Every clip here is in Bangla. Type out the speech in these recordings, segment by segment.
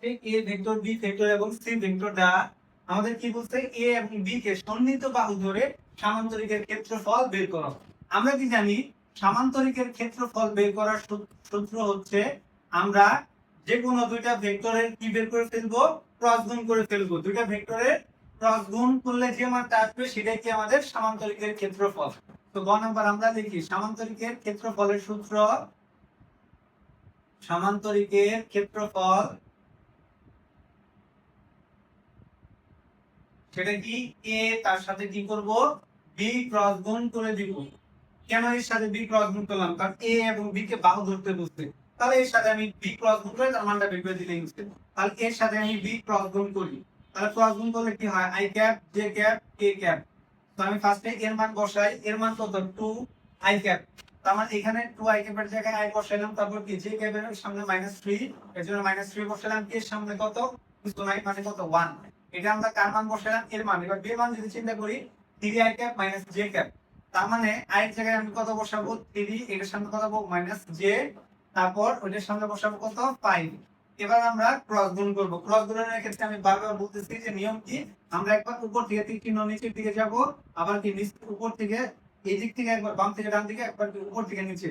ফার্স্টে এ ভেক্টর বি ভেক্টর এবং সি ভেক্টর দ্বারা আমাদের কি বলছে এ এবং বি কে সন্নিহিত বাহু ধরে সামান্তরিকের ক্ষেত্রফল বের করো। আমরা কি জানি সামান্তরিকের ক্ষেত্রফল বের করার সূত্র হচ্ছে আমরা যে কোনো দুইটা ভেক্টরের কি বের করে ফেলবো, ক্রস গুণ করে ফেলবো। দুইটা ভেক্টরের ক্রস গুণ করলে যে মানটা আসবে সেটাই কি আমাদের সামান্তরিকের ক্ষেত্রফল। তো গ নাম্বার আমরা লিখি সামান্তরিকের ক্ষেত্রফলের সূত্র, সামান্তরিকের ক্ষেত্রফল সেটা কি এ তার সাথে কি করব বি ক্রস গুণ করে দিব। কেন এর সাথে বি ক্রস গুণ করলাম? কারণ এ এবং বি কে বাহু ধরতে বলছে, তাহলে এর সাথে আমি বি ক্রস গুণ করে তার মানটা বের করে দিলে ইনস্টেন্ট। তাহলে এর সাথে আমি বি ক্রস গুণ করি, তাহলে ক্রস গুণ করলে কি হয় I cap J cap K cap. তো আমি ফার্স্টে এর মান বসাই, এর মান কত 2 আই ক্যাপ, তার মানে এখানে 2 আই ক্যাপের জায়গায় আই বসাইলাম, তারপর কি জে ক্যাপের সামনে -3, এর জন্য -3 বসাইলাম, এর সামনে কত কিছু নাই মানে কত 1। এটা আমরা কার মান বসাইলাম? এর মান। এবার বি এর মান যদি চিন্তা করি 3 I cap minus J cap, তার মানে আই এর জায়গায় আমি কত বসাবো 3, এর সামনে কত বসাবো -j, তারপর ওইটার সামনে বসাবো কত 5। এবার আমরা ক্রস গুণ করব। ক্রস গুণের ক্ষেত্রে আমি বারবার বলতেছি যে নিয়ম কি, আমরা একবার উপর থেকে তীর চিহ্ন নিচের দিকে যাব, আবার কি নিচ উপর থেকে এই দিক থেকে একবার বাম থেকে ডান দিকে, একবার কি উপর থেকে নিচে।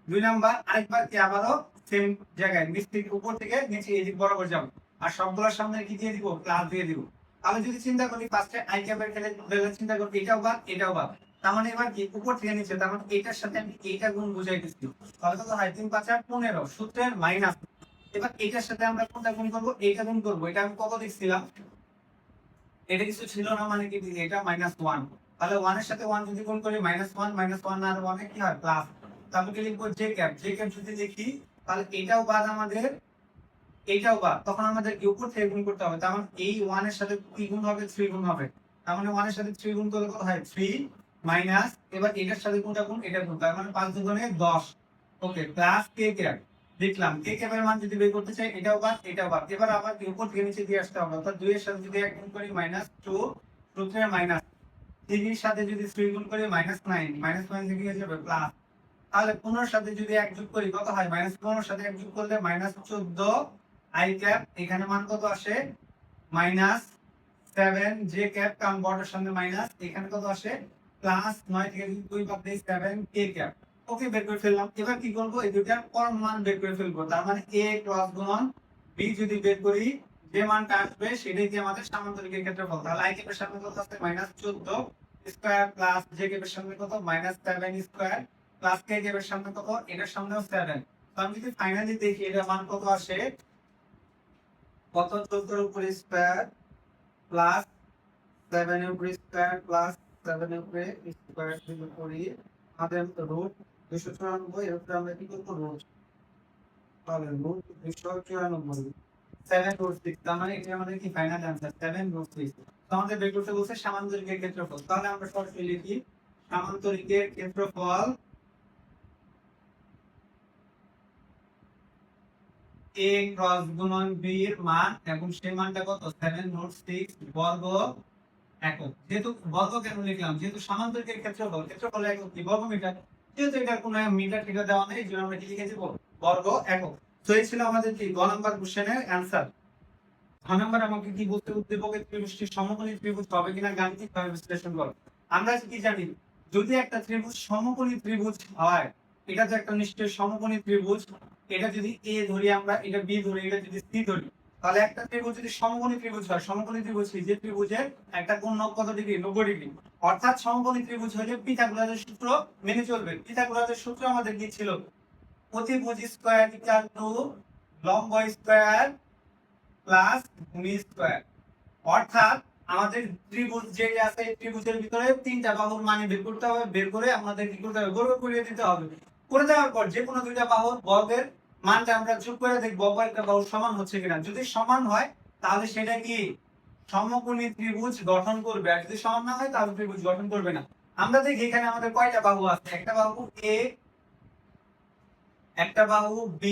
দুই নাম্বার আরেকবার কি আবারও সেম জায়গায় নিচ থেকে উপর থেকে নিচে এই দিক বরাবর যাব, আর সবগুলোর সামনে কি দিয়ে দিব প্লাস দিয়ে দিব। আমি যদি চিন্তা করি ফার্স্টে আই ক্যাপের ক্ষেত্রে চিন্তা করি এটাও বাদ এটাও বাদ, তার মানে এবার কি উপর থেকে নিচে, তার মানে এটার সাথে আমি এইটা গুণ বুঝাইতেছি, তাহলে কত হয় 3 5 8 15 সূত্রের মাইনাস। এবার এটার সাথে আমরা কোনটা গুণ করব? এইটা গুণ করব। এটা আমি কত লিখছিলাম? এটা কিছু ছিল না মানে কি এটা -1, তাহলে 1 এর সাথে 1 যদি গুণ করি -1 আর 1 এ কি হয় প্লাস। তারপর কি লিখবো জে ক্যাপ, জে ক্যাপ যদি লিখি তাহলে এটাও বাদ আমাদের এইটাও বাদ, তখন আমাদের কি উপর থেকে গুণ করতে হবে, তার মানে এই 1 এর সাথে কি গুণ হবে 3 গুণ হবে, তার মানে 1 এর সাথে 3 গুণ করলে কত হয় 3 মাইনাস, এবার এটার সাথে কোনটা গুণ এটা গুণ, তার মানে 5 দুগুণে 10। ওকে প্লাস কে ক্যাপ দেখলাম, কে ক্যাপের মান যদি বের করতে চাই এটাও বাদ এটাও বাদ। এবার আবার উপর থেকে নিচে দিয়ে আসতে হবে, অর্থাৎ 2 এর সাথে যদি 1 গুণ করি -2 সূত্রের মাইনাস, 3 এর সাথে যদি 3 গুণ করি -9, -9 থেকে হয়ে যাবে প্লাস। তাহলে 15 এর সাথে যদি 1 যোগ করি কত হয় -15 এর সাথে 1 যোগ করলে -14 আই ক্যাপ, এখানে মান কত আসে -7 জে ক্যাপ, কারণ বর্ডের সামনে মাইনাস, এখানে কত আসে প্লাস 9 থেকে যদি 2 বাদ দেই 7 কে ক্যাপ। ওকে বের করে ফেললাম। এবার কি করব এই দুইটার পরম মান বের করে ফেলবো, তার মানে a ক্রস গুণন b যদি বের করি যে মানটা আসবে সেটাই কি আমাদের সামান্তরিকের ক্ষেত্রফল। তাহলে আই ক্যাপের সামনে কত আছে -14 স্কয়ার প্লাস জে ক্যাপের সামনে কত -7 স্কয়ার প্লাস কে ক্যাপের সামনে কত এটার সামনেও 7। তো আমি যদি ফাইনালি দেখি এটার মান কত আসে, কত 14 এর উপরে স্কয়ার প্লাস 7 এর উপরে স্কয়ার প্লাস 7 এর উপরে স্কয়ার যদি করি আমাদের রুট 294, এর উপরে আমরা কি করব রুট, তাহলে রুট 294 7 রুট 6, তার মানে এটা আমাদের কি ফাইনাল आंसर 7 রুট 6। তো আমাদের বের করতে বলছে সামান্তরিকের ক্ষেত্রফল, তাহলে আমরা সরাসরি লিখি সামান্তরিকের ক্ষেত্রফল a ক্রস গুণন b এর মান, এবং সেই মানটা কত 7 রুট 6 বর্গ একক। যেহেতু বর্গ কেন লিখলাম, যেহেতু সামান্তরিকের ক্ষেত্রফল, ক্ষেত্রফল একক কি বর্গ মিটার, যেহেতু এটার কোনো মিটার ঠিক দেওয়া নেই, এজন্য আমরা কি লিখেছি বর্গ একক। তো এই ছিল আমাদের কি গ নাম্বার কোশ্চেনের অ্যানসার। গ নাম্বার আমাকে কি বলতে, উদ্দীপকের ত্রিভুজটি সমকোণী ত্রিভুজ হবে কিনা গাণিতিকভাবে বিশ্লেষণ করো। আমরা কি জানি যদি একটা ত্রিভুজ সমকোণী ত্রিভুজ হয়, এটা তো একটা নিশ্চয় সমকোণী ত্রিভুজ, এটা যদি a ধরি আমরা, এটা b ধরি, এটা যদি c ধরি, তাহলে একটা ত্রিভুজ যদি সমকোণী ত্রিভুজ হয়, সমকোণী ত্রিভুজ কি যে ত্রিভুজের একটা কোণ কত ডিগ্রি 90 ডিগ্রি, অর্থাৎ সমকোণী ত্রিভুজ হলে পিথাগোরাসের সূত্র মেনে চলবে। পিথাগোরাসের সূত্র আমাদের কি ছিল, অতিভুজ স্কয়ার ইকুয়াল টু লম্ব স্কয়ার প্লাস ভূমি স্কয়ার। অর্থাৎ আমাদের ত্রিভুজ যে আছে ত্রিভুজের ভিতরে তিনটা বাহুর মান বের করতে হবে, বের করে আমাদের কি করতে হবে বর্গ করে দিতে হবে। করে দেওয়ার পর যে কোনো দুইটা বাহুর বর্গের মানটা আমরা যোগ করে দেখব একটা বাহুর সমান হচ্ছে কিনা। যদি সমান হয় তাহলে সেটা কি সমকোণী ত্রিভুজ গঠন করবে, আর যদি সমান না হয় তাহলে ত্রিভুজ গঠন করবে না। আমরা দেখি এখানে আমাদের কয়টা বাহু আছে, একটা বাহু a, একটা বাহু b,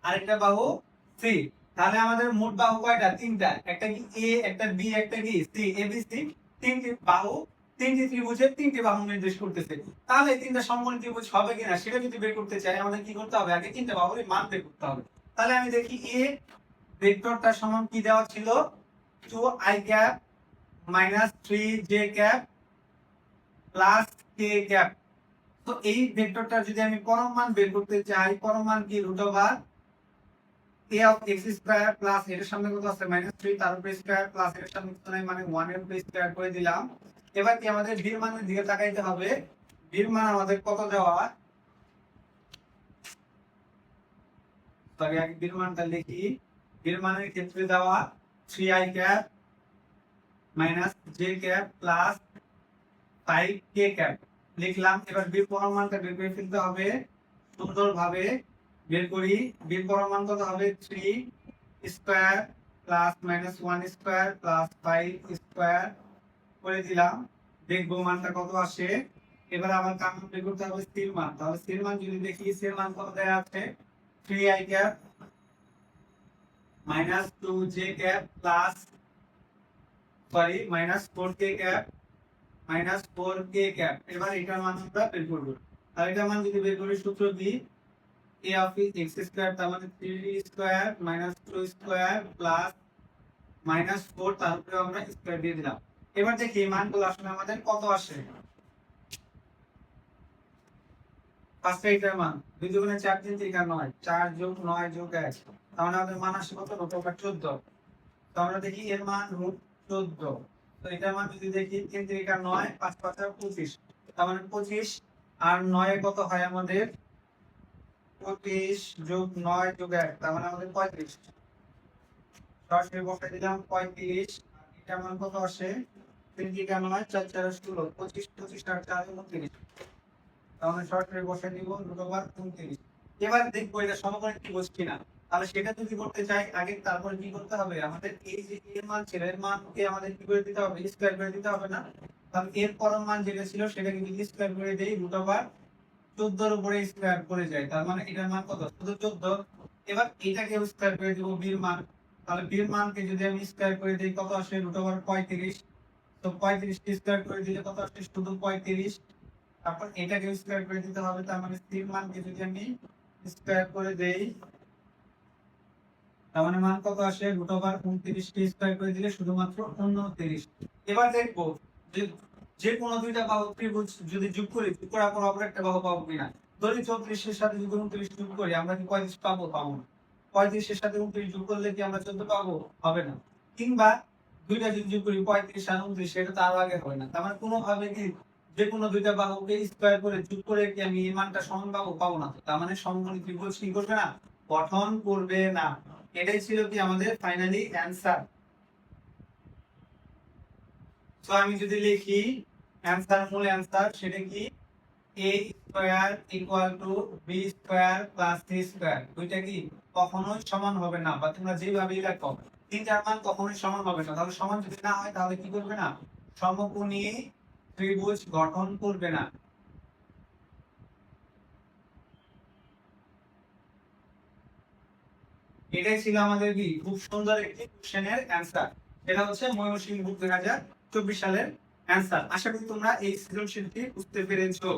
আর একটা বাহু c। তাহলে আমাদের মোট বাহু কয়টা তিনটা, একটা কি a, একটা b, একটা কি c, abc, তিনটি বাহু, তিনটি ত্রিভুজের তিনটি বাহু নির্দেশ করতেছে। তাহলে এই তিনটা সমকোণী ত্রিভুজ হবে কিনা সেটা যদি বের করতে চাই আমাদের কি করতে হবে, আগে তিনটা বাহুর মান বের করতে হবে। তাহলে আমি দেখি a ভেক্টরটা সমান কি দেওয়া ছিল 2i cap minus 3j cap plus k cap. তো এই ভেক্টরটা যদি আমি পরম মান বের করতে চাই, পরম মান কি root over a of x square plus এর সামনে কত আছে -3 তার উপরে স্কয়ার প্লাস এর সামনে কত নাই মানে 1 এর উপরে স্কয়ার করে দিলাম। এবার কি আমাদের b এর মানের দিকে তাকাইতে হবে। b এর মান আমাদের কত দেওয়া, তাহলে আগে b এর মানটা লিখি। b এর মানের ক্ষেত্রে দেওয়া 3i cap minus j cap plus 5k cap লিখলাম। এবার b এর পরম মানটা বের করে ফেলতে হবে সুন্দরভাবে। বের করি। b এর পরম মান কত হবে 3 square plus -1 square plus 5 square করে দিলাম। দেখবো মানটা কত আসে। এবার আবার কাউন্ট বের করতে হবে c এর মান। তাহলে c এর মান যদি দেখি, c এর মান কত দেয়া আছে 3i cap minus 2j cap plus -4k cap minus 4k cap. এবার এটার মান আমরা বের করব। আর এটার মান যদি বের করি সূত্র কি a অফ x স্কয়ার তার মানে 3 স্কয়ার মাইনাস 2 স্কয়ার প্লাস -4 তার উপরে আমরা স্কয়ার দিয়ে দিলাম। এবার দেখি এই মানগুলো আসলে আমাদের কত আসে। ফার্স্টে এটার মান 2 দুগুণে 4 3 3 9 4 যোগ 9 যোগ 1 তাহলে আমাদের মান আসে কত রুট ওভার 14। তো আমরা দেখি এর মান রুট 14। তো এটার মান যদি দেখি 3 3 9 5 5 25 তার মানে 25 আর 9 এ কত হয় আমাদের 25 যোগ 9 যোগ 1 তার মানে আমাদের 35। সরাসরি বসাই দিলাম 35। এটা মান কত আসে 3 3 9 4 4 16 25 25 আর 4 29। তাহলে সরাসরি বসাই দিব রুট ওভার 29। এবার দেখবো এটা সমকোণী ত্রিভুজ কিনা। তাহলে সেটা যদি করতে চাই আগে তারপর কি করতে হবে, আমাদের এই যে এর মান ছিল এর মানকে আমাদের কি করে দিতে হবে স্কয়ার করে দিতে হবে না। তাহলে এর পরম মান যেটা ছিল সেটাকে যদি স্কয়ার করে দেই রুট ওভার 14 এর উপরে স্কয়ার করে যায় তার মানে এটার মান কত শুধু 14। এবার এটাকে স্কয়ার করে দেব b এর মান। তাহলে b এর মানকে যদি আমি স্কয়ার করে দেই কত আসে রুট ওভার 35। তো 35 কে স্কয়ার করে দিলে কত আসে শুধু 35। তারপর এটাকে স্কয়ার করে দিতে হবে তার মানে c এর মানকে যদি আমি স্কয়ার করে দেই তার মানে মান কত আসে রুট ওভার 29 কে স্কয়ার করে দিলে শুধুমাত্র 29। এবার দেখবো যে যে কোনো দুইটা বাহু ত্রিভুজ যদি যোগ করি যোগ করার পর অপর একটা বাহু পাবো কিনা। ধরি 34 এর সাথে যদি 29 যোগ করি আমরা কি 35 পাবো, পাবো না। 35 এর সাথে 29 যোগ করলে কি আমরা 14 পাবো, হবে না। কিংবা দুইটা যদি যোগ করি 35 আর 29 সেটা তো আরো আগে হয় না। তার মানে কোনো ভাবে কি যে কোনো দুইটা বাহুকে স্কয়ার করে যোগ করে কি আমি এই মানটা সমান পাবো, পাবো না। তার মানে সমকোণী ত্রিভুজ কি করবে না, গঠন করবে না। এটাই ছিল কি আমাদের ফাইনালি অ্যানসার। তো আমি যদি লিখি অ্যানসার, মূল অ্যানসার সেটা কি a square equal to b square plus c square. দুইটা কি কখনোই সমান হবে না, বা তোমরা যেভাবেই লেখো তিনটার মান কখনোই সমান হবে না। তাহলে সমান যদি না হয় তাহলে কি করবে না, সমকোণী ত্রিভুজ গঠন করবে না। এটাই ছিল আমাদের কি খুব সুন্দর একটি কোশ্চেনের অ্যানসার। এটা হচ্ছে ময়মনসিংহ বুক 2024 সালের অ্যানসার। আশা করি তোমরা এই সৃজনশীলটি বুঝতে পেরেছো।